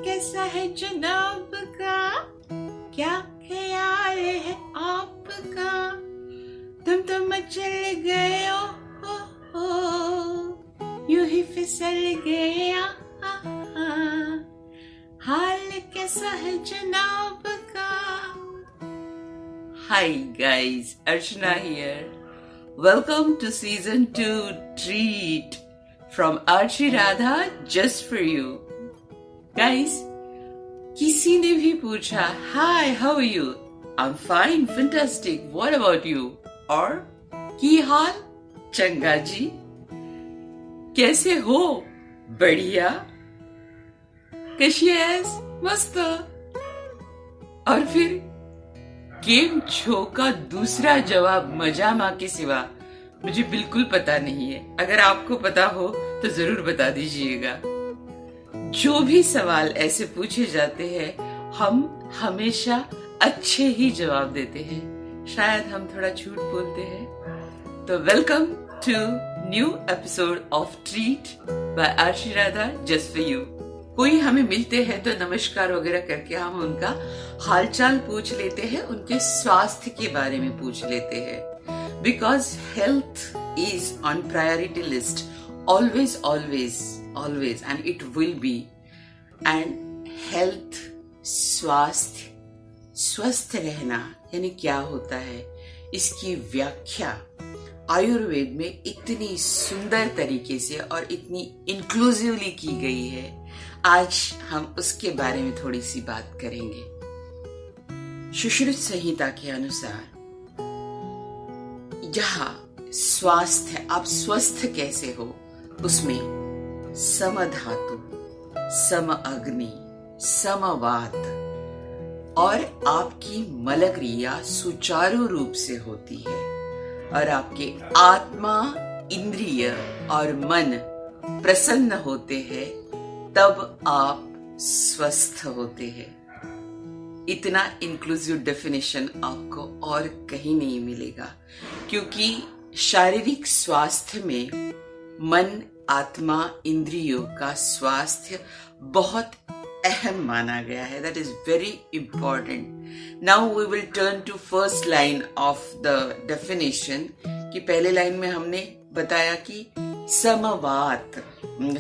कैसा है जनाब का, क्या ख्याल है आपका, तुम तो मचल गए हो, यूं ही फिसल गया। हाल कैसा है जनाब का। Hi guys, Archana here. Welcome to season 2 treat from Archie Radha just for you. Guys, किसी ने भी पूछा hi how are you, I am fine fantastic, what about you, और की हाल चंगा जी, कैसे हो, बढ़िया, कशी आहेस, मस्त। और फिर गेम शो का दूसरा जवाब मजा माँ के सिवा मुझे बिल्कुल पता नहीं है। अगर आपको पता हो तो जरूर बता दीजिएगा। जो भी सवाल ऐसे पूछे जाते हैं हम हमेशा अच्छे ही जवाब देते हैं, शायद हम थोड़ा झूठ बोलते हैं। तो welcome to new episode of treat by Archi Radha just for you. कोई हमें मिलते हैं तो नमस्कार वगैरह करके हम उनका हालचाल पूछ लेते हैं, उनके स्वास्थ्य के बारे में पूछ लेते हैं, because health is on priority list, always always always and it will be। and health, स्वास्थ्य, स्वस्थ रहना यानी क्या होता है, इसकी व्याख्या आयुर्वेद में इतनी सुंदर तरीके से और इतनी इंक्लूसिवली की गई है। आज हम उसके बारे में थोड़ी सी बात करेंगे। सुश्रुत संहिता के अनुसार यहाँ स्वास्थ्य, आप स्वस्थ कैसे हो, उसमें सम धातु, सम अग्नि, सम वात और आपकी मल क्रिया सुचारू रूप से होती है और आपके आत्मा, इंद्रिय और मन प्रसन्न होते हैं, तब आप स्वस्थ होते हैं। इतना इंक्लूसिव डेफिनेशन आपको और कहीं नहीं मिलेगा, क्योंकि शारीरिक स्वास्थ्य में मन, आत्मा, इंद्रियों का स्वास्थ्य बहुत अहम माना गया है। That is very important. Now we will turn to first line of the definition. कि पहले लाइन में हमने बताया कि समवात,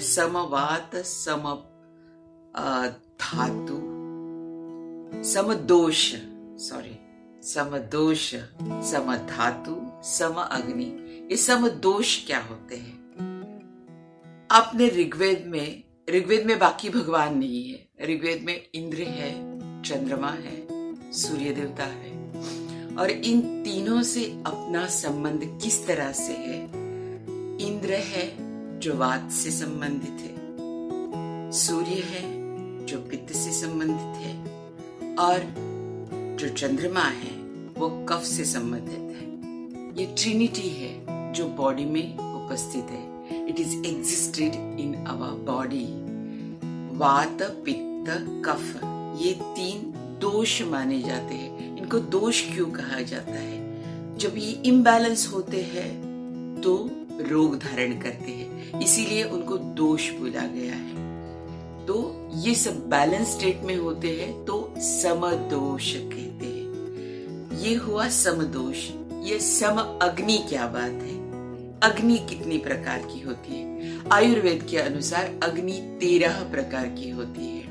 समवात, सम धातु, समदोष, सॉरी, समदोष, सम धातु, सम अग्नि। ये समदोष क्या होते हैं? आपने ऋग्वेद में बाकी भगवान नहीं है। ऋग्वेद में इंद्र है, चंद्रमा है, सूर्य देवता है, और इन तीनों से अपना संबंध किस तरह से है? इंद्र है जो वात से संबंधित है, सूर्य है जो पित्त से संबंधित है, और जो चंद्रमा है वो कफ से संबंधित है। ये ट्रिनिटी है जो बॉडी में उपस्थित है। It is existed in our body। वात, पित्त, कफ, ये तीन दोष माने जाते हैं। इनको दोष क्यों कहा जाता है? जब ये इम्बैलेंस होते हैं तो रोग धारण करते हैं, इसीलिए उनको दोष बोला गया है। तो ये सब बैलेंस स्टेट में होते हैं तो समदोष कहते हैं। ये हुआ समदोष। ये सम अग्नि क्या बात है? अग्नि कितनी प्रकार की होती है? आयुर्वेद के अनुसार अग्नि 13 प्रकार की होती है।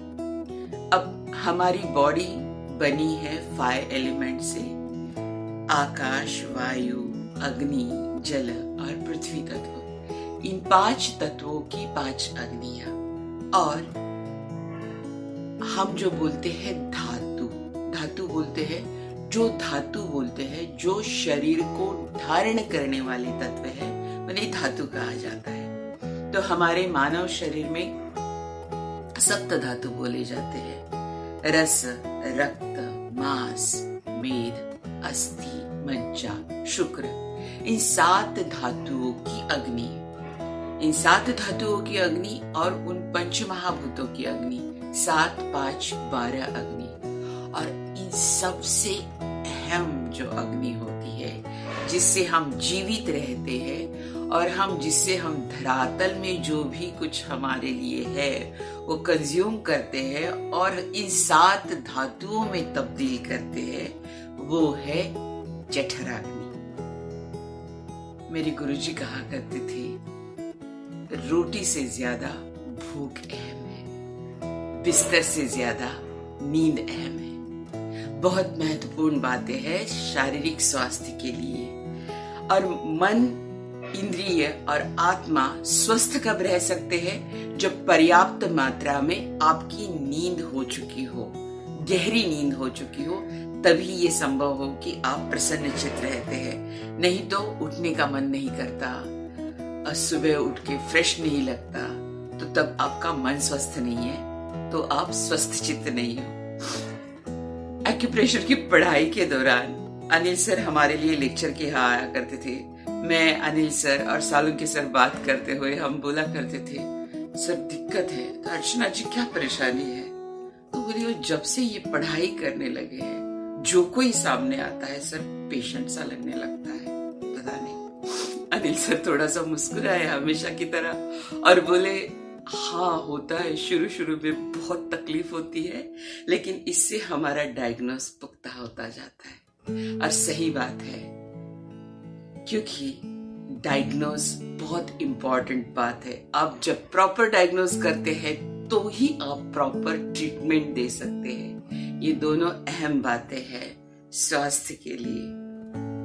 अब हमारी बॉडी बनी है 5 एलिमेंट से, आकाश, वायु, अग्नि, जल और पृथ्वी तत्व। इन 5 तत्वों की 5 अग्नियां। और हम जो बोलते हैं धातु, धातु बोलते हैं, जो धातु बोलते हैं जो शरीर को धारण करने वाले तत्व है, उन्हें धातु कहा जाता है। तो हमारे मानव शरीर में सप्त धातु बोले जाते हैं: रस, रक्त, मांस, मेद, अस्थि, मज्जा, शुक्र। इन 7 धातुओं की अग्नि, इन 7 धातुओं की अग्नि और उन पंच महाभूतों की अग्नि 7, 5, 12 अग्नि। और इन सबसे अहम जो अग्नि होती है, जिससे हम जीवित रहते हैं और जिससे हम धरातल में जो भी कुछ हमारे लिए है वो कंज्यूम करते हैं और इन 7 धातुओं में तब्दील करते हैं, वो है जठराग्नि। मेरे गुरुजी कहा करते थे, रोटी से ज्यादा भूख अहम है, बिस्तर से ज्यादा नींद अहम है। बहुत महत्वपूर्ण बातें हैं शारीरिक स्वास्थ्य के लिए। और मन, इंद्रिय और आत्मा स्वस्थ कब रह सकते हैं? जब पर्याप्त मात्रा में आपकी नींद हो चुकी हो, गहरी नींद हो चुकी हो, तभी ये संभव हो कि आप प्रसन्नचित्त रहते हैं। नहीं तो उठने का मन नहीं करता और सुबह उठ के फ्रेश नहीं लगता, तो तब आपका मन स्वस्थ नहीं है, तो आप स्वस्थ चित्त नहीं हो। एक्यूप्रेशर की पढ़ाई के दौरान अनिल सर हमारे लिए लेक्चर के यहाँ आया करते थे। मैं, अनिल सर और सालुंके सर बात करते हुए हम बोला करते थे, सर दिक्कत है। तो अर्चना जी क्या परेशानी है? तो बोली, जब से ये पढ़ाई करने लगे हैं, जो कोई सामने आता है सर पेशेंट सा लगने लगता है, पता नहीं। अनिल सर थोड़ा सा मुस्कुराए हमेशा की तरह और बोले, हाँ होता है, शुरू शुरू में बहुत तकलीफ होती है, लेकिन इससे हमारा डायग्नोस पुख्ता होता जाता है। और सही बात है, क्योंकि डायग्नोस बहुत इंपॉर्टेंट बात है। आप जब प्रॉपर डायग्नोस करते हैं तो ही आप प्रॉपर ट्रीटमेंट दे सकते हैं। ये दोनों अहम बातें हैं स्वास्थ्य के लिए।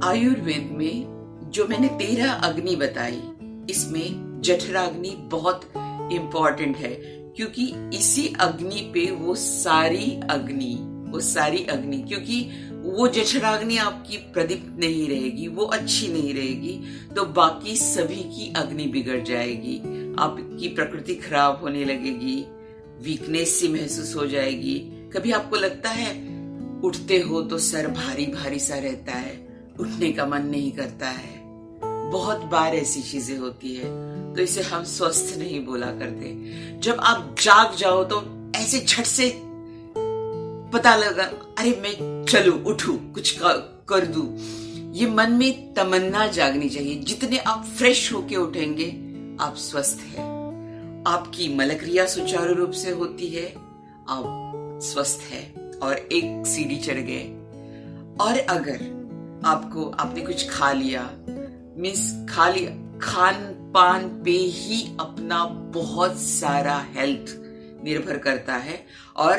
आयुर्वेद में जो मैंने 13 अग्नि बताई, इसमें जठराग्नि बहुत इंपॉर्टेंट है, क्योंकि इसी अग्नि पे वो सारी अग्नि, क्योंकि वो जठराग्नि आपकी प्रदीप्त नहीं रहेगी, वो अच्छी नहीं रहेगी, तो बाकी सभी की अग्नि बिगड़ जाएगी। आपकी प्रकृति खराब होने लगेगी, वीकनेस सी महसूस हो जाएगी। कभी आपको लगता है उठते हो तो सर भारी भारी सा रहता है, उठने का मन नहीं करता है, बहुत बार ऐसी चीजें होती है, तो इसे हम स्वस्थ नहीं बोला करते। जब आप जाग जाओ तो ऐसे झट से पता लगा, अरे मैं चलूं, उठूं, कुछ कर दूं, ये मन में तमन्ना जागनी चाहिए। जितने आप फ्रेश होके उठेंगे, आप स्वस्थ हैं, आपकी मलक्रिया सुचारू रूप से होती है, आप स्वस्थ हैं और एक सीढ़ी चढ़ गए। और अगर आपने कुछ खा लिया, खान पान पे ही अपना बहुत सारा हेल्थ निर्भर करता है, और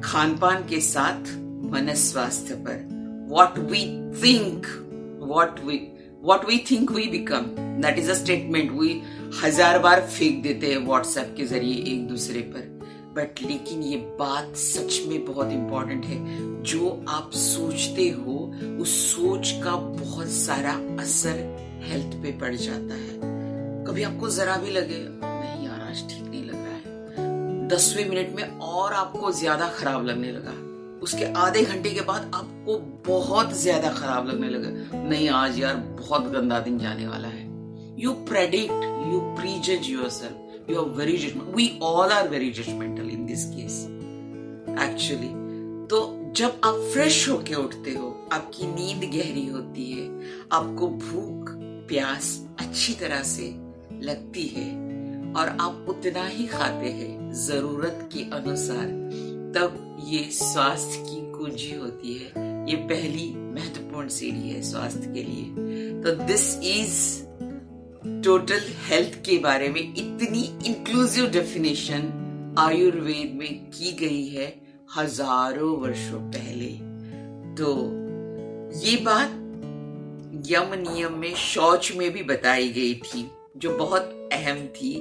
खान पान के साथ मन स्वास्थ्य पर। What we think we become, that is a statement we 1000 बार फेंक देते हैं व्हाट्सएप के जरिए एक दूसरे पर, बट लेकिन ये बात सच में बहुत इंपॉर्टेंट है। जो आप सोचते हो, उस सोच का बहुत सारा असर हेल्थ पे पड़ जाता है। कभी आपको जरा भी लगे, नहीं यार आज ठीक नहीं लग रहा है, 10वें मिनट में और आपको ज्यादा खराब लगने लगा, उसके आधे घंटे के बाद आपको बहुत ज्यादा खराब लगने लगा, नहीं आज यार बहुत गंदा दिन जाने वाला है। You predict, you prejudge yourself, you are very judgmental. We all are very judgmental in this case, actually. तो जब आप फ्रेश होके उठते हो, आपकी नींद गहरी होती है, आपको भूख प्यास अच्छी तरह से लगती है और आप उतना ही खाते हैं जरूरत के अनुसार, तब ये स्वास्थ्य की कुंजी होती है। ये पहली महत्वपूर्ण सीढ़ी है स्वास्थ्य के लिए। तो दिस इज टोटल हेल्थ के बारे में इतनी इंक्लूसिव डेफिनेशन आयुर्वेद में की गई है हजारों वर्षों पहले। तो ये बात यम नियम में शौच में भी बताई गई थी, जो बहुत अहम थी।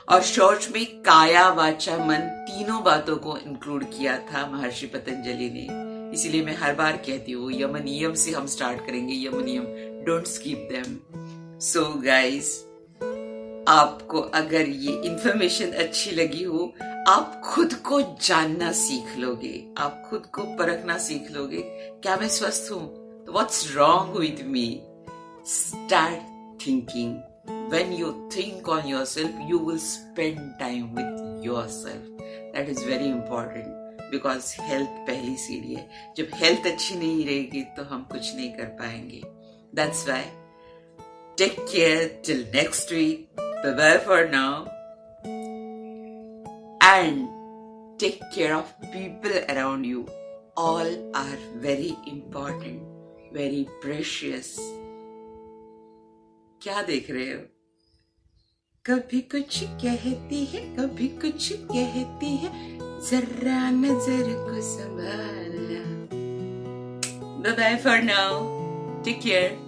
और शौच में काया वाचा मन तीनों बातों को इंक्लूड किया था महर्षि पतंजलि ने। इसीलिए मैं हर बार कहती हूँ यम नियम से हम स्टार्ट करेंगे, यम नियम, don't skip them. So guys, आपको अगर ये इंफॉर्मेशन अच्छी लगी हो, आप खुद को जानना सीख लोगे, आप खुद को परखना सीख लोगे, क्या मैं स्वस्थ हूँ? तो what's wrong with me? Start thinking. When you think on yourself, you will spend time with yourself. That is very important, because health पहली सीढ़ी है. जब हेल्थ अच्छी नहीं रहेगी तो हम कुछ नहीं कर पाएंगे. That's why take care till next week. Bye bye for now. And take care of people around you. All are very important, very precious. क्या देख रहे हो? कभी कुछ कहती है, कभी कुछ कहती है, जरा नजर को संभालना. Bye bye for now. Take care.